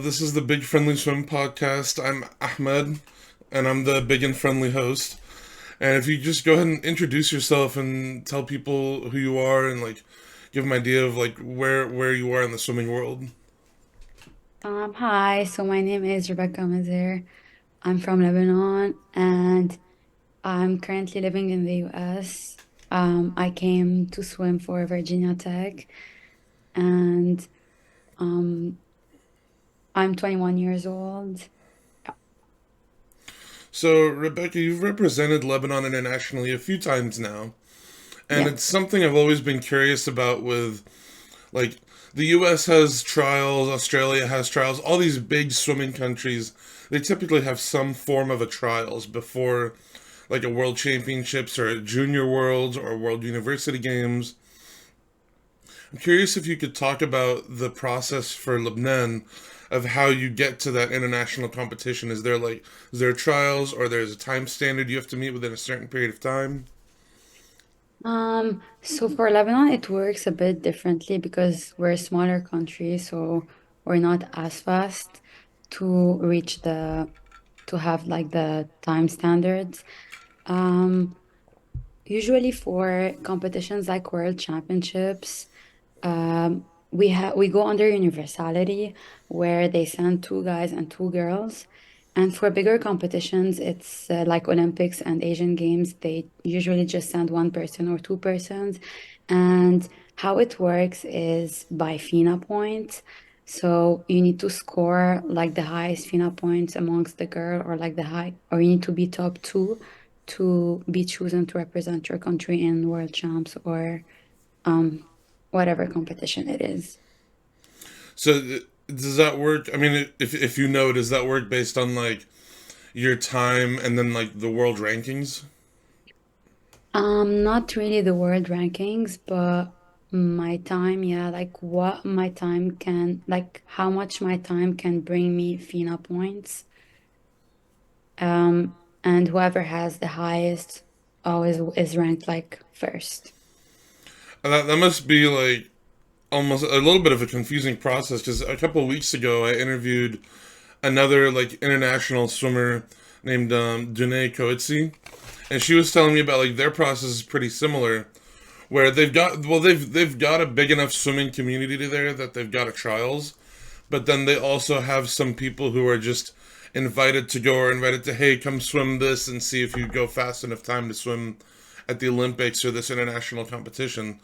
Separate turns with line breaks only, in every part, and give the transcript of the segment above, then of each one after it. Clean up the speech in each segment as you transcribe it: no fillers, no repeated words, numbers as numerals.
This is the Big Friendly Swim podcast. I'm Ahmed, and I'm the big and friendly host. And if you just go ahead and introduce yourself and tell people who you are and give them an idea of where you are in the swimming world.
Hi, so my name is Rebecca Mezher. I'm from Lebanon and I'm currently living in the US. I came to swim for Virginia Tech and um, I'm 21 years old.
So, Rebecca, you've represented Lebanon internationally a few times now, and
Yeah.
it's something I've always been curious about with like the US has trials, Australia has trials, all these big swimming countries, they typically have some form of a trials before like a world championships or a junior worlds or world university games. I'm curious if you could talk about the process for Lebanon of how you get to that international competition. Is there trials or there's a time standard you have to meet within a certain period of time?
So for Lebanon, it works a bit differently because we're a smaller country, so we're not as fast to reach to have like the time standards. Um, Usually for competitions like World Championships, we go under universality where they send two guys and two girls. And for bigger competitions, it's like Olympics and Asian Games, they usually just send one person or two persons. And how it works is by FINA points. So you need to score like the highest FINA points amongst the girl or like or you need to be top two to be chosen to represent your country in world champs or um, whatever competition it is.
So does that work? I mean, if you know, does that work based on your time and then the world rankings?
Not really the world rankings, but my time, yeah, like what my time can, like how much my time can bring me FINA points. And whoever has the highest always is ranked like first.
And that must be almost a little bit of a confusing process because a couple of weeks ago I interviewed another international swimmer named Dune Coetzee, and she was telling me about their process is pretty similar, where they've got a big enough swimming community there that they've got a trials, but then they also have some people who are just invited to go or invited to, hey, come swim this and see if you go fast enough time to swim at the Olympics or this international competition.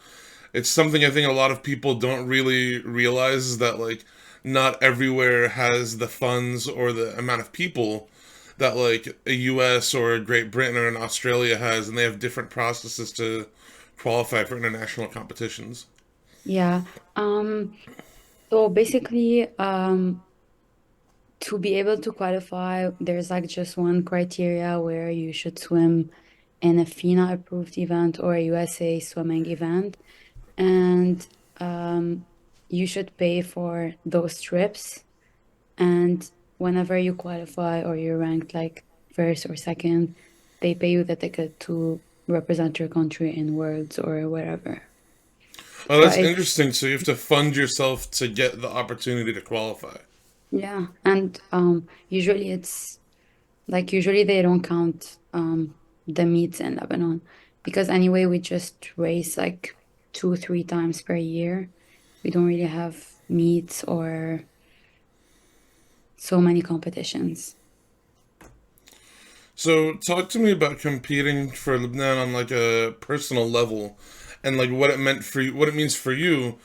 It's something I think a lot of people don't really realize is that not everywhere has the funds or the amount of people that a US or a Great Britain or an Australia has, and they have different processes to qualify for international competitions.
Yeah. Um, so basically, to be able to qualify, there's like just one criteria where you should swim in a FINA approved event or a USA swimming event. And you should pay for those trips. And whenever you qualify or you're ranked like first or second, they pay you the ticket to represent your country in Worlds or wherever.
Oh,
But
that's
it's,
interesting. So you have to fund yourself to get the opportunity to qualify.
yeah. And usually usually they don't count the meets in Lebanon because anyway, we just race like two, three times per year. We don't really have meets or so many competitions.
So talk to me about competing for Lebanon on a personal level, and what it meant for you, what it means for you.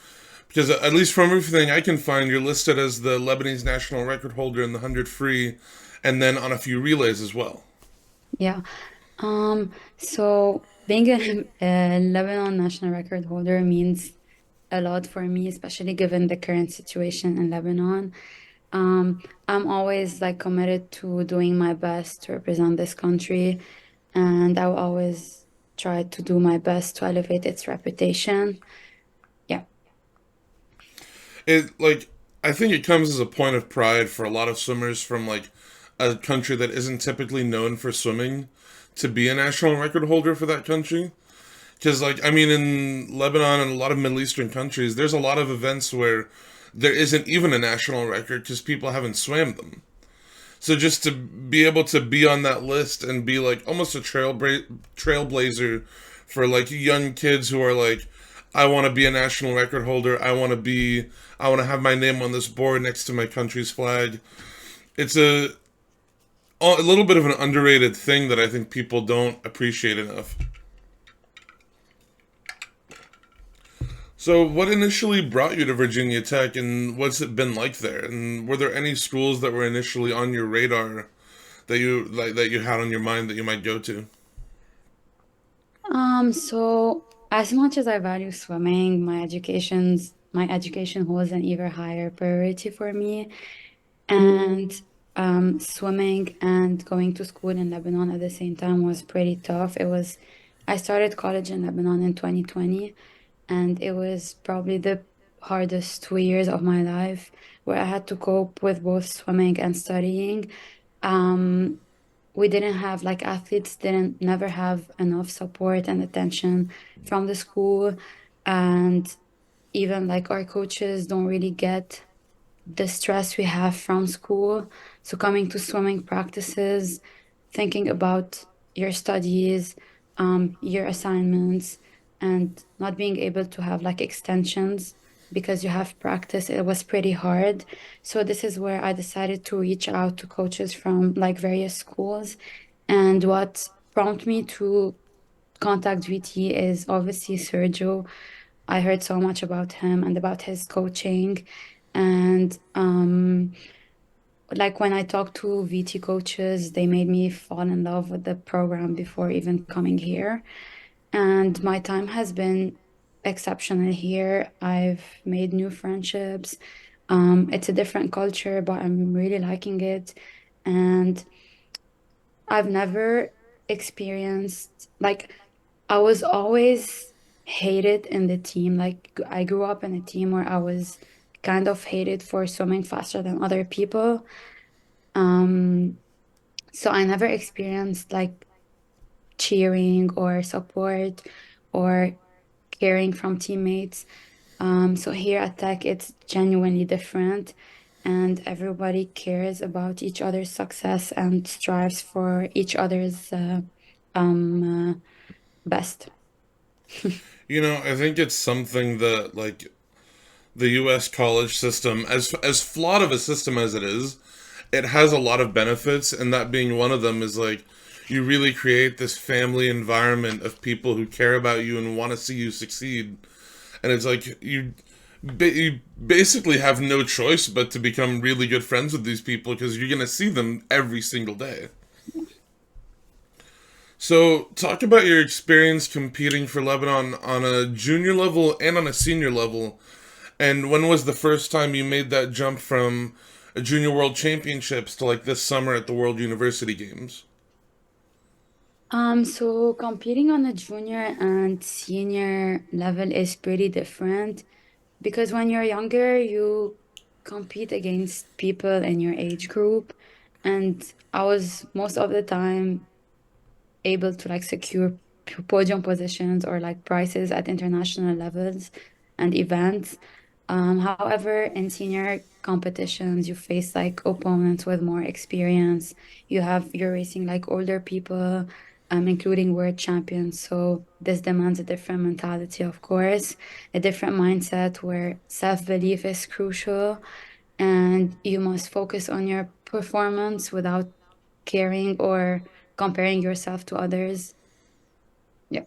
Because at least from everything I can find, you're listed as the Lebanese national record holder in the 100 free, and then on a few relays as well.
Yeah. So being a Lebanon national record holder means a lot for me, especially given the current situation in Lebanon. I'm always like committed to doing my best to represent this country, and I will always try to do my best to elevate its reputation. Yeah.
It I think it comes as a point of pride for a lot of swimmers from a country that isn't typically known for swimming to be a national record holder for that country. Because I mean, in Lebanon and a lot of Middle Eastern countries, there's a lot of events where there isn't even a national record because people haven't swam them. So just to be able to be on that list and be like almost a trailblazer for like young kids who are like, I want to be a national record holder. I want to have my name on this board next to my country's flag. It's a little bit of an underrated thing that I think people don't appreciate enough. So, what initially brought you to Virginia Tech, and what's it been like there? And were there any schools that were initially on your radar that you had on your mind that you might go to?
So as much as I value swimming, my education holds an even higher priority for me. And swimming and going to school in Lebanon at the same time was pretty tough. I started college in Lebanon in 2020, and it was probably the hardest 2 years of my life where I had to cope with both swimming and studying. Um, we didn't have like athletes didn't never have enough support and attention from the school, and even like our coaches don't really get the stress we have from school. So coming to swimming practices, thinking about your studies, your assignments, and not being able to have like extensions because you have practice, it was pretty hard. So this is where I decided to reach out to coaches from like various schools. And what prompted me to contact VT is obviously Sergio. I heard so much about him and about his coaching. And like when I talked to VT coaches, they made me fall in love with the program before even coming here. And my time has been exceptional here. I've made new friendships. It's a different culture, but I'm really liking it. And I've never experienced like I was always hated in the team. Like I grew up in a team where I was kind of hated for swimming faster than other people. Um, so I never experienced like cheering or support or caring from teammates. So here at Tech, it's genuinely different, and everybody cares about each other's success and strives for each other's best.
You know, I think it's something that like the U.S. college system, as flawed of a system as it is, it has a lot of benefits, and that being one of them is like you really create this family environment of people who care about you and want to see you succeed, and it's like you basically have no choice but to become really good friends with these people because you're gonna see them every single day. So, talk about your experience competing for Lebanon on a junior level and on a senior level. And when was the first time you made that jump from a junior world championships to like this summer at the World University Games?
So competing on a junior and senior level is pretty different because when you're younger, you compete against people in your age group. And I was most of the time able to like secure podium positions or like prizes at international levels and events. However, in senior competitions, you face like opponents with more experience. You're racing like older people, including world champions. So this demands a different mentality, of course, a different mindset where self-belief is crucial, and you must focus on your performance without caring or comparing yourself to others. Yeah.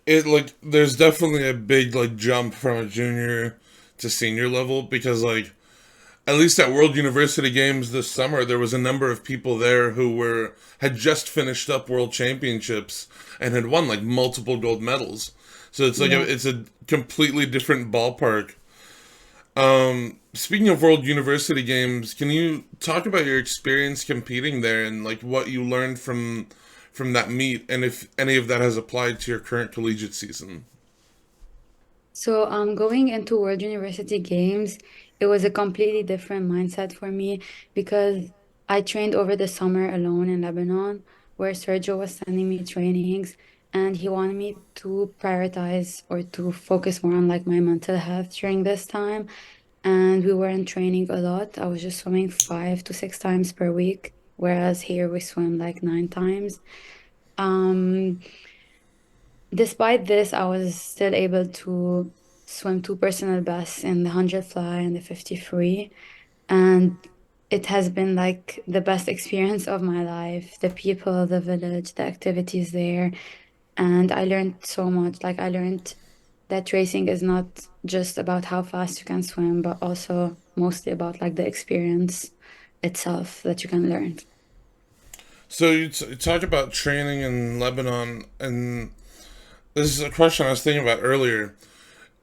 It like there's definitely a big like jump from a junior to senior level because like at least at World University Games this summer, there was a number of people there who were had just finished up World Championships and had won like multiple gold medals. So it's like
Yeah.
it's a completely different ballpark. Speaking of World University Games, can you talk about your experience competing there and like what you learned from that meet, and if any of that has applied to your current collegiate season?
So, going into World University Games, it was a completely different mindset for me because I trained over the summer alone in Lebanon, where Sergio was sending me trainings, and he wanted me to prioritize or to focus more on like my mental health during this time. and we weren't training a lot. I was just swimming 5 to 6 times per week, whereas here we swim like 9 times. Um, Despite this, I was still able to swim two personal bests in the 100 fly and the 50 free. And it has been like the best experience of my life. The people, the village, the activities there. And I learned so much. Like, I learned that racing is not just about how fast you can swim, but also mostly about like the experience itself that you can learn.
So you talk about training in Lebanon, and this is a question I was thinking about earlier.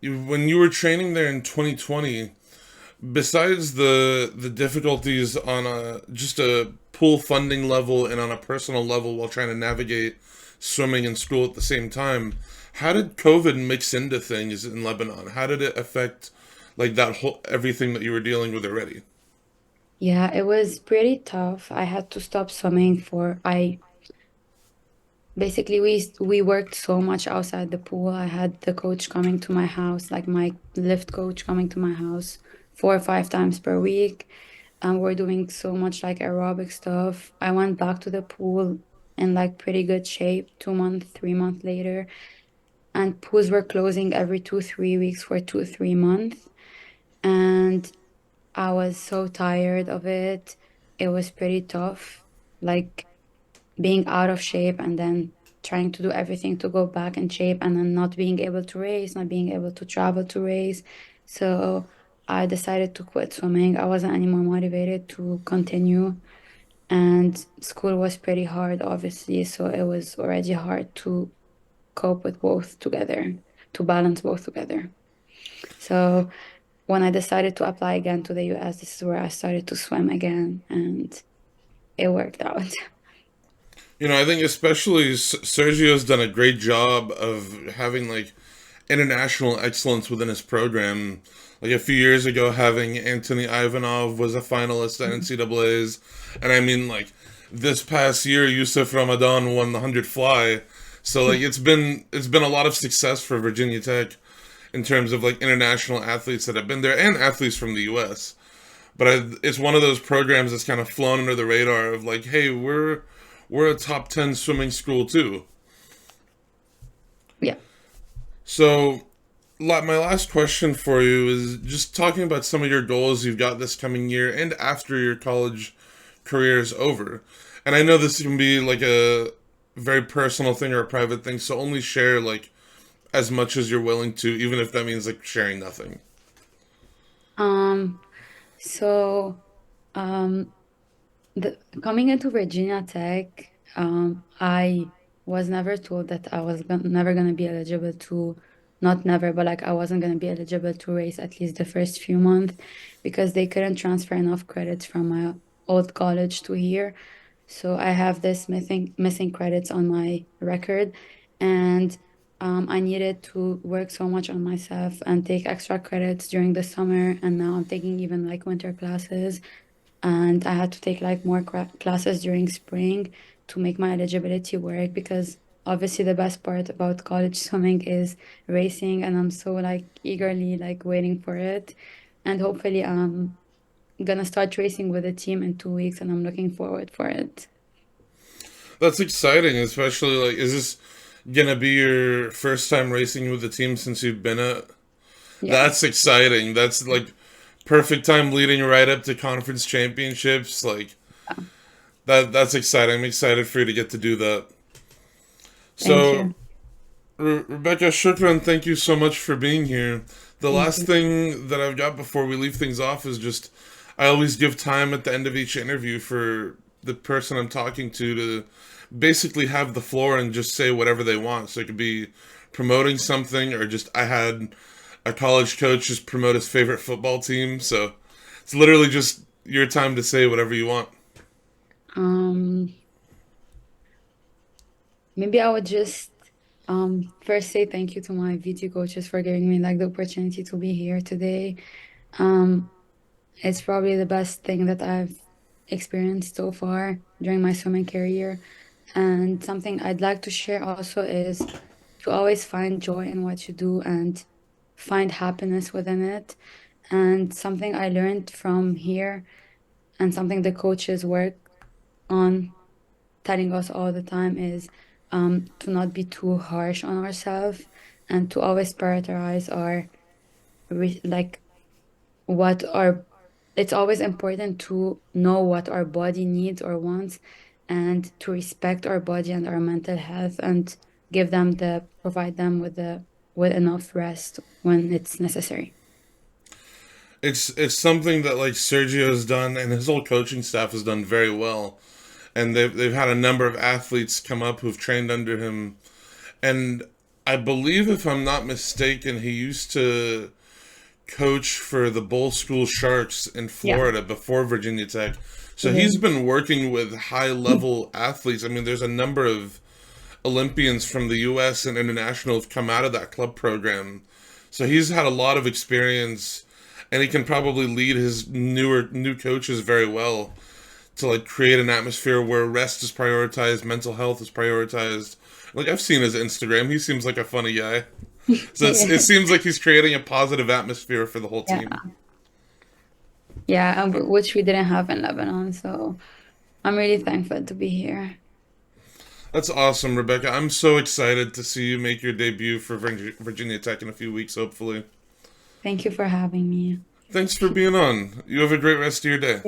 When you were training there in 2020, besides the difficulties on a just a pool funding level and on a personal level while trying to navigate swimming and school at the same time, how did COVID mix into things in Lebanon? How did it affect like that whole everything that you were dealing with already?
Yeah, it was pretty tough. I had to stop swimming for I basically we worked so much outside the pool. I had the coach coming to my house, like my lift coach coming to my house 4 or 5 times per week. And we're doing so much like aerobic stuff. I went back to the pool in like pretty good shape 2 months, 3 months later. And pools were closing every 2, 3 weeks for 2, 3 months. And I was so tired of it. It was pretty tough. Like being out of shape and then trying to do everything to go back in shape and then not being able to race, not being able to travel to race. So I decided to quit swimming. I wasn't any more motivated to continue. And school was pretty hard, obviously. So it was already hard to cope with both together, to balance both together. So when I decided to apply again to the US, this is where I started to swim again and it worked out.
You know, I think especially Sergio's done a great job of having like international excellence within his program. Like a few years ago, having Anthony Ivanov was a finalist at NCAA's, and I mean like this past year, Yusuf Ramadan won the 100 fly. So like it's been a lot of success for Virginia Tech in terms of like international athletes that have been there and athletes from the U.S. But it's one of those programs that's kind of flown under the radar of like, hey, we're a top 10 swimming school too.
Yeah.
So my last question for you is just talking about some of your goals you've got this coming year and after your college career is over. And I know this can be like a very personal thing or a private thing, so only share like as much as you're willing to, even if that means like sharing nothing.
Um, so um coming into Virginia Tech, I was never told that I was never gonna be eligible to, not never, but like I wasn't gonna be eligible to race at least the first few months because they couldn't transfer enough credits from my old college to here. So I have this missing credits on my record, and I needed to work so much on myself and take extra credits during the summer, and now I'm taking even like winter classes, and I had to take like more classes during spring to make my eligibility work because obviously the best part about college swimming is racing, and I'm so like eagerly like waiting for it, and hopefully I'm gonna start racing with the team in 2 weeks, and I'm looking forward for it.
That's exciting, especially like, is this gonna be your first time racing with the team since you've been at?
Yeah.
That's exciting. That's like perfect time leading right up to conference championships. Like that's exciting. I'm excited for you to get to do that.
Thank
So
you.
Rebecca, shukran, thank you so much for being here. The
Thank
last
you.
thing that I've got before we leave things off is just I always give time at the end of each interview for the person I'm talking to basically have the floor and just say whatever they want. So it could be promoting something or just I had a college coach just promote his favorite football team. So it's literally just your time to say whatever you want.
Um, Maybe I would just first say thank you to my VT coaches for giving me like the opportunity to be here today. Um, it's probably the best thing that I've experienced so far during my swimming career. And something I'd like to share also is to always find joy in what you do and find happiness within it. And something I learned from here and something the coaches work on telling us all the time is to not be too harsh on ourselves and to always prioritize our like what our it's always important to know what our body needs or wants and to respect our body and our mental health and provide them with the with enough rest when it's necessary.
It's something that like Sergio has done and his whole coaching staff has done very well. And they've had a number of athletes come up who've trained under him. And I believe, if I'm not mistaken, he used to coach for the Bowl School Sharks in
Yeah.
Florida before Virginia Tech. So
Yeah.
he's been working with high level athletes. I mean, there's a number of Olympians from the U.S. and international have come out of that club program. So he's had a lot of experience, and he can probably lead his new coaches very well to like create an atmosphere where rest is prioritized, mental health is prioritized. Like I've seen his Instagram, he seems like a funny guy. So it seems like he's creating a positive atmosphere for the whole
Yeah.
team.
Yeah, and which we didn't have in Lebanon. So I'm really thankful to be here.
That's awesome, Rebecca. I'm so excited to see you make your debut for Virginia Tech in a few weeks, hopefully.
Thank you for having me.
Thanks for being on. You have a great rest of your day.